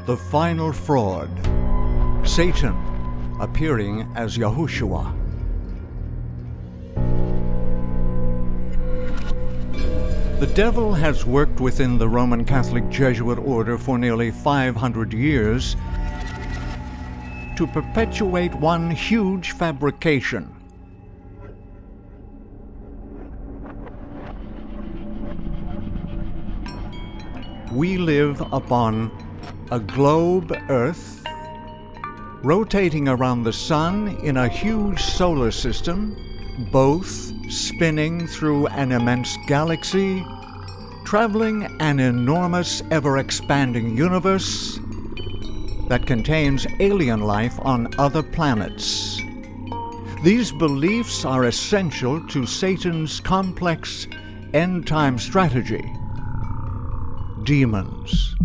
The final fraud, Satan appearing as Yahushua. The devil has worked within the Roman Catholic Jesuit order for nearly 500 years to perpetuate one huge fabrication. We live upon a globe Earth, rotating around the sun in a huge solar system, both spinning through an immense galaxy, traveling an enormous, ever-expanding universe that contains alien life on other planets. These beliefs are essential to Satan's complex end-time strategy. Demons,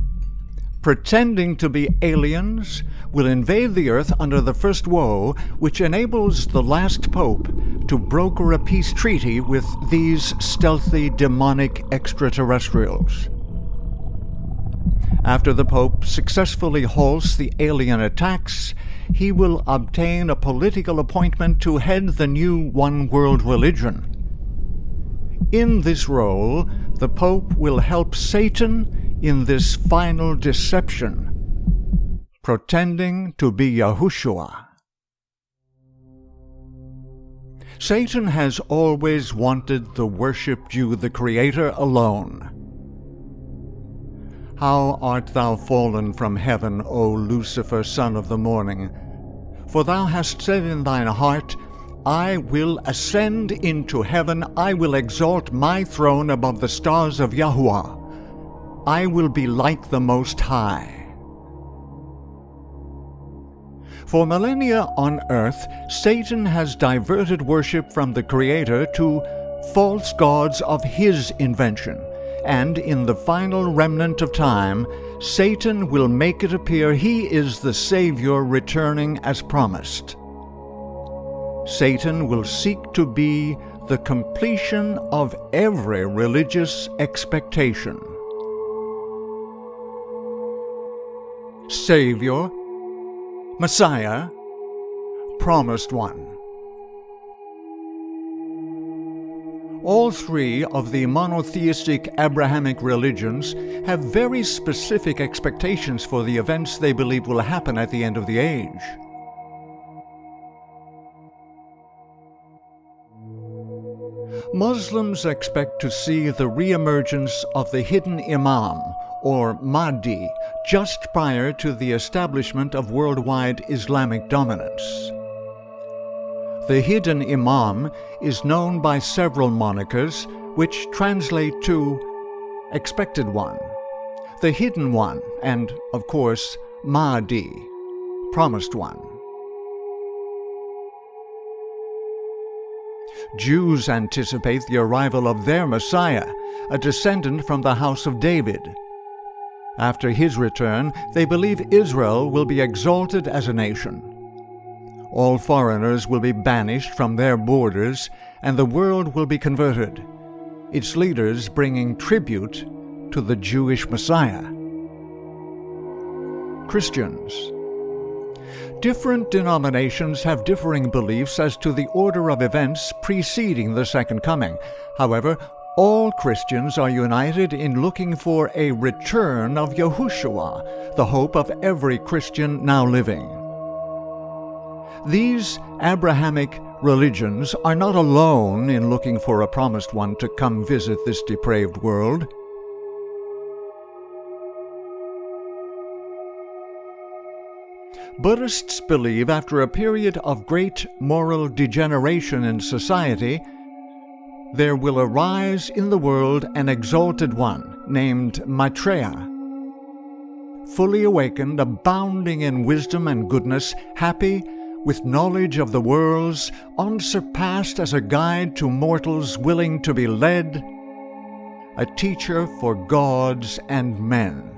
pretending to be aliens, will invade the earth under the first woe, which enables the last pope to broker a peace treaty with these stealthy demonic extraterrestrials. After the pope successfully halts the alien attacks, he will obtain a political appointment to head the new one-world religion. In this role, the pope will help Satan in this final deception, pretending to be Yahushua. Satan has always wanted the worship due the Creator alone. How art thou fallen from heaven, O Lucifer, son of the morning? For thou hast said in thine heart, I will ascend into heaven, I will exalt my throne above the stars of Yahuwah. I will be like the Most High. For millennia on earth, Satan has diverted worship from the Creator to false gods of his invention, and in the final remnant of time, Satan will make it appear he is the Savior returning as promised. Satan will seek to be the completion of every religious expectation. Savior, Messiah, Promised One. All three of the monotheistic Abrahamic religions have very specific expectations for the events they believe will happen at the end of the age. Muslims expect to see the re-emergence of the hidden Imam, or Mahdi, just prior to the establishment of worldwide Islamic dominance. The hidden Imam is known by several monikers, which translate to Expected One, the Hidden One, and, of course, Mahdi, Promised One. Jews anticipate the arrival of their Messiah, a descendant from the house of David. After his return, they believe Israel will be exalted as a nation. All foreigners will be banished from their borders, and the world will be converted, its leaders bringing tribute to the Jewish Messiah. Christians. Different denominations have differing beliefs as to the order of events preceding the Second Coming. However, all Christians are united in looking for a return of Yahushua, the hope of every Christian now living. These Abrahamic religions are not alone in looking for a promised one to come visit this depraved world. Buddhists believe after a period of great moral degeneration in society, there will arise in the world an exalted one named Maitreya, fully awakened, abounding in wisdom and goodness, happy with knowledge of the worlds, unsurpassed as a guide to mortals willing to be led, a teacher for gods and men.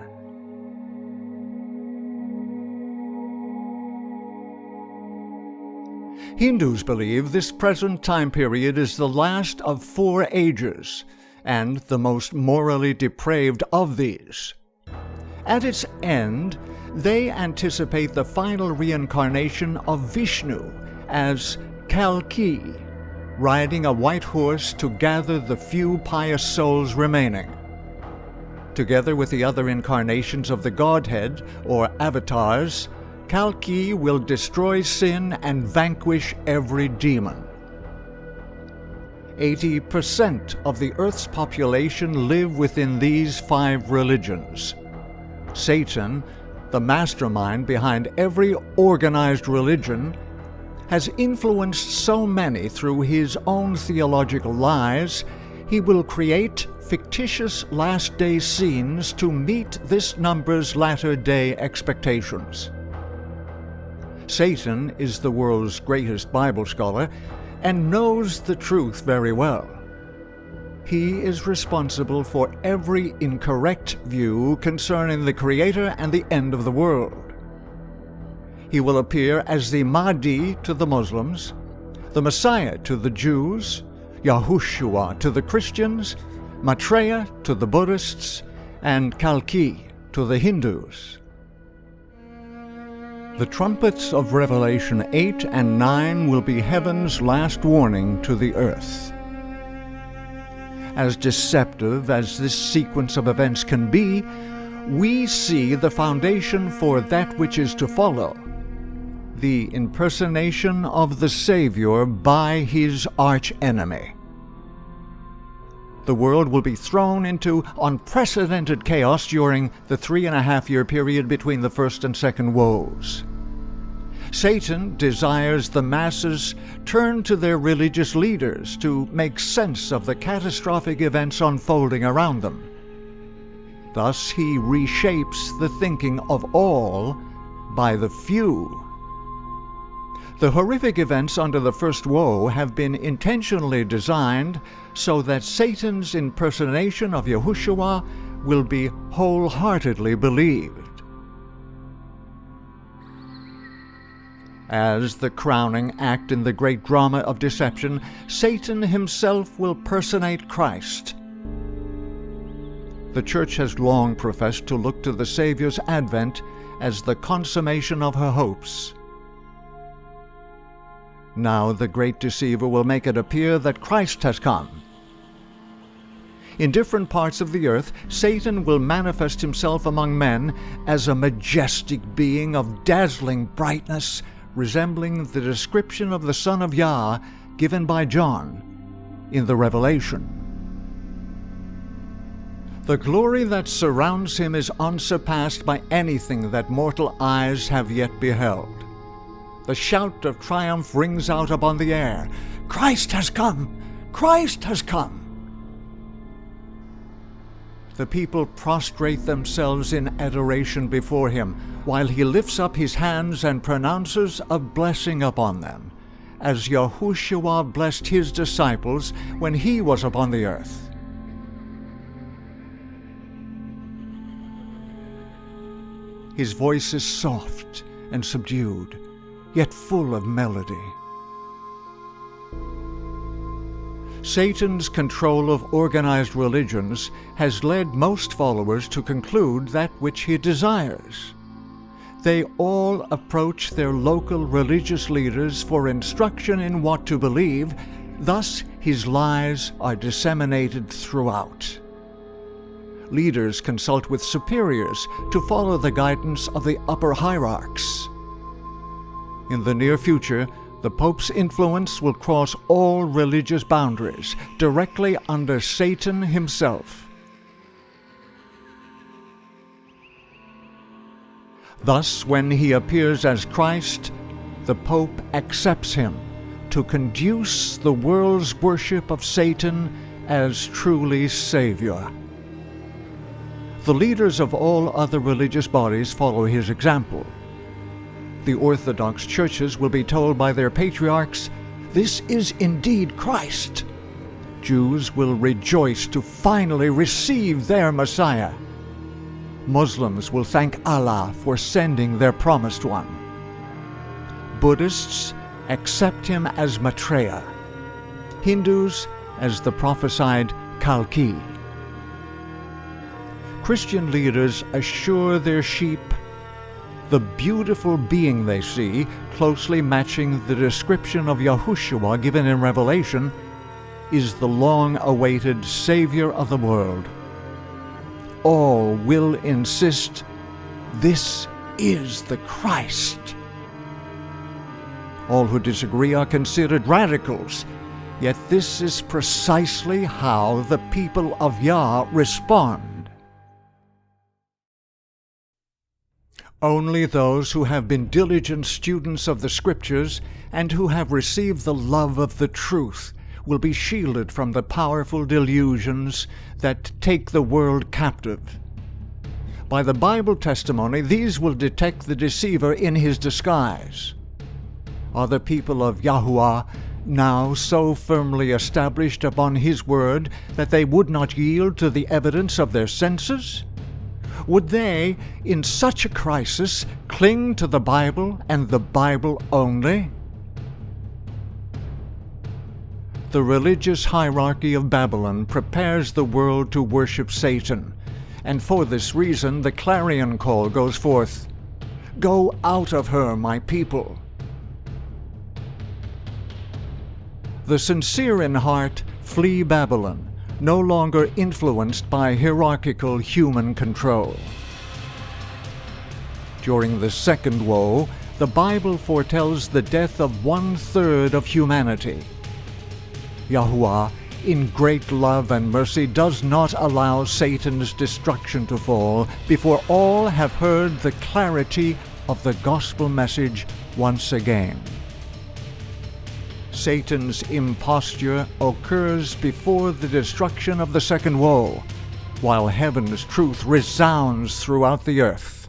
Hindus believe this present time period is the last of 4 ages, and the most morally depraved of these. At its end, They anticipate the final reincarnation of Vishnu as Kalki, riding a white horse to gather the few pious souls remaining. Together with the other incarnations of the Godhead, or avatars, Kalki will destroy sin and vanquish every demon. 80% of the Earth's population live within these 5 religions. Satan, the mastermind behind every organized religion, has influenced so many through his own theological lies, he will create fictitious last-day scenes to meet this number's latter-day expectations. Satan is the world's greatest Bible scholar and knows the truth very well. He is responsible for every incorrect view concerning the Creator and the end of the world. He will appear as the Mahdi to the Muslims, the Messiah to the Jews, Yahushua to the Christians, Maitreya to the Buddhists, and Kalki to the Hindus. The trumpets of Revelation 8 and 9 will be heaven's last warning to the earth. As deceptive as this sequence of events can be, we see the foundation for that which is to follow: the impersonation of the Savior by his archenemy. The world will be thrown into unprecedented chaos during the 3.5-year period between the first and second woes. Satan desires the masses turn to their religious leaders to make sense of the catastrophic events unfolding around them. Thus, he reshapes the thinking of all by the few. The horrific events under the first woe have been intentionally designed so that Satan's impersonation of Yahushua will be wholeheartedly believed. As the crowning act in the great drama of deception, Satan himself will personate Christ. The Church has long professed to look to the Savior's advent as the consummation of her hopes. Now the great deceiver will make it appear that Christ has come. In different parts of the earth, Satan will manifest himself among men as a majestic being of dazzling brightness, resembling the description of the Son of Yah given by John in the Revelation. The glory that surrounds him is unsurpassed by anything that mortal eyes have yet beheld. The shout of triumph rings out upon the air. Christ has come! Christ has come! The people prostrate themselves in adoration before him, while he lifts up his hands and pronounces a blessing upon them, as Yahushua blessed his disciples when he was upon the earth. His voice is soft and subdued, yet full of melody. Satan's control of organized religions has led most followers to conclude that which he desires. They all approach their local religious leaders for instruction in what to believe, thus his lies are disseminated throughout. Leaders consult with superiors to follow the guidance of the upper hierarchs. In the near future, the Pope's influence will cross all religious boundaries, directly under Satan himself. Thus, when he appears as Christ, the Pope accepts him to conduce the world's worship of Satan as truly Savior. The leaders of all other religious bodies follow his example. The Orthodox churches will be told by their patriarchs, "This is indeed Christ." Jews will rejoice to finally receive their Messiah. Muslims will thank Allah for sending their promised one. Buddhists accept him as Maitreya. Hindus as the prophesied Kalki. Christian leaders assure their sheep, The beautiful being they see, closely matching the description of Yahushua given in Revelation, is the long-awaited Savior of the world. All will insist, "This is the Christ." All who disagree are considered radicals, yet this is precisely how the people of Yah respond. Only those who have been diligent students of the Scriptures and who have received the love of the truth will be shielded from the powerful delusions that take the world captive. By the Bible testimony, these will detect the deceiver in his disguise. Are the people of Yahuwah now so firmly established upon His word that they would not yield to the evidence of their senses? Would they, in such a crisis, cling to the Bible and the Bible only? The religious hierarchy of Babylon prepares the world to worship Satan, and for this reason the clarion call goes forth, "Go out of her, my people." The sincere in heart flee Babylon, no longer influenced by hierarchical human control. During the second woe, the Bible foretells the death of 1/3 of humanity. Yahuwah, in great love and mercy, does not allow Satan's destruction to fall before all have heard the clarity of the gospel message once again. Satan's imposture occurs before the destruction of the second woe, while heaven's truth resounds throughout the earth.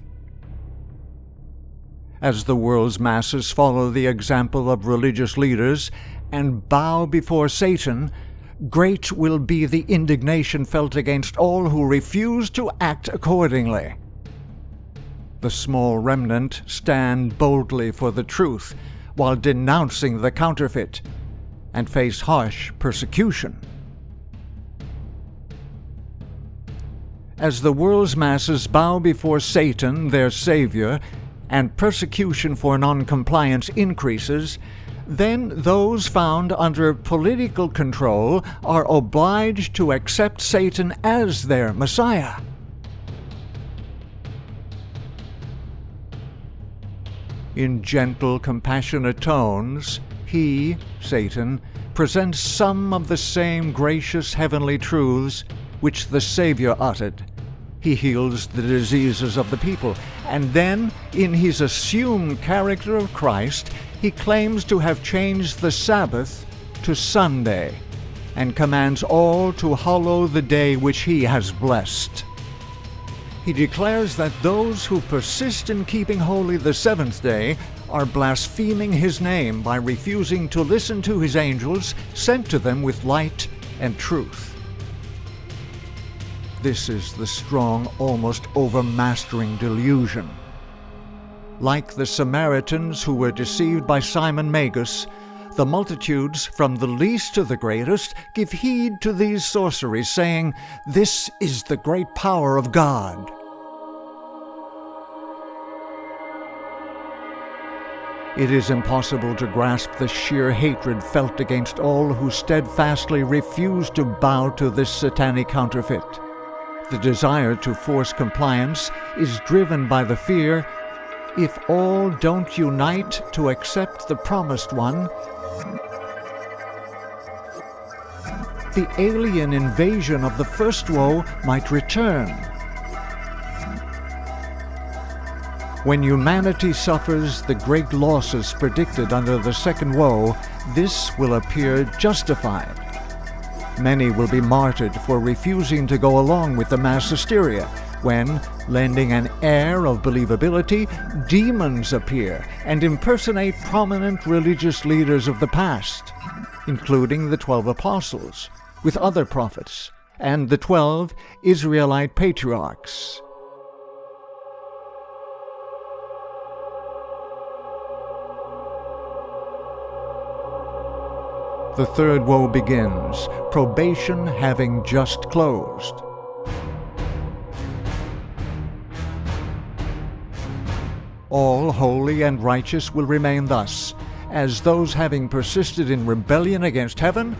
As the world's masses follow the example of religious leaders and bow before Satan, great will be the indignation felt against all who refuse to act accordingly. The small remnant stand boldly for the truth, while denouncing the counterfeit, and face harsh persecution. As the world's masses bow before Satan, their savior, and persecution for noncompliance increases, then those found under political control are obliged to accept Satan as their Messiah. In gentle, compassionate tones, he, Satan, presents some of the same gracious heavenly truths which the Savior uttered. He heals the diseases of the people, and then, in his assumed character of Christ, he claims to have changed the Sabbath to Sunday, and commands all to hallow the day which he has blessed. He declares that those who persist in keeping holy the seventh day are blaspheming his name by refusing to listen to his angels sent to them with light and truth. This is the strong, almost overmastering delusion. Like the Samaritans who were deceived by Simon Magus, the multitudes, from the least to the greatest, give heed to these sorceries, saying, "This is the great power of God." It is impossible to grasp the sheer hatred felt against all who steadfastly refuse to bow to this satanic counterfeit. The desire to force compliance is driven by the fear, if all don't unite to accept the promised one, the alien invasion of the first woe might return. When humanity suffers the great losses predicted under the second woe, this will appear justified. Many will be martyred for refusing to go along with the mass hysteria, when, lending an air of believability, demons appear and impersonate prominent religious leaders of the past, including the 12 apostles, with other prophets, and the 12 Israelite patriarchs. The third woe begins, probation having just closed. All holy and righteous will remain thus, as those having persisted in rebellion against heaven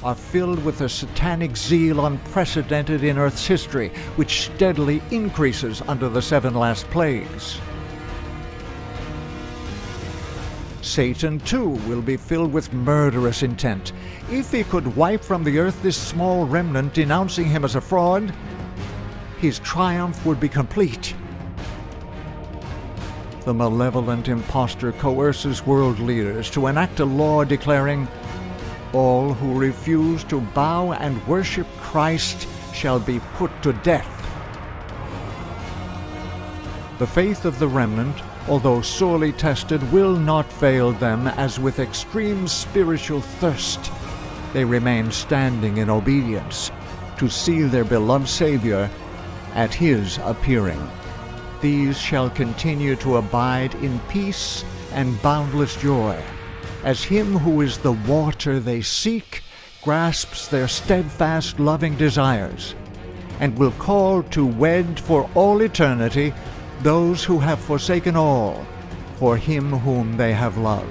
are filled with a satanic zeal unprecedented in Earth's history, which steadily increases under the 7 last plagues. Satan, too, will be filled with murderous intent. If he could wipe from the earth this small remnant denouncing him as a fraud, his triumph would be complete. The malevolent impostor coerces world leaders to enact a law declaring, "All who refuse to bow and worship Christ shall be put to death." The faith of the remnant, although sorely tested, will not fail them, as with extreme spiritual thirst they remain standing in obedience to see their beloved Savior at His appearing. These shall continue to abide in peace and boundless joy, as Him who is the water they seek grasps their steadfast loving desires, and will call to wed for all eternity those who have forsaken all for Him whom they have loved.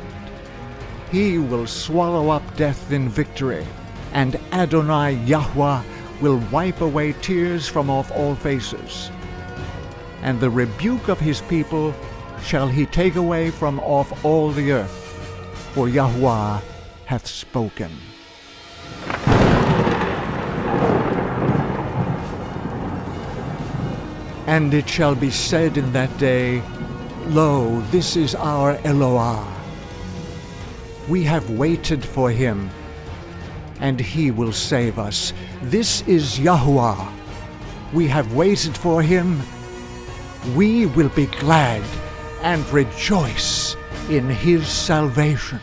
He will swallow up death in victory, and Adonai Yahweh will wipe away tears from off all faces. And the rebuke of His people shall He take away from off all the earth, for Yahweh hath spoken. And it shall be said in that day, Lo, this is our Eloah. We have waited for Him, and He will save us. This is Yahuwah. We have waited for Him. We will be glad and rejoice in His salvation.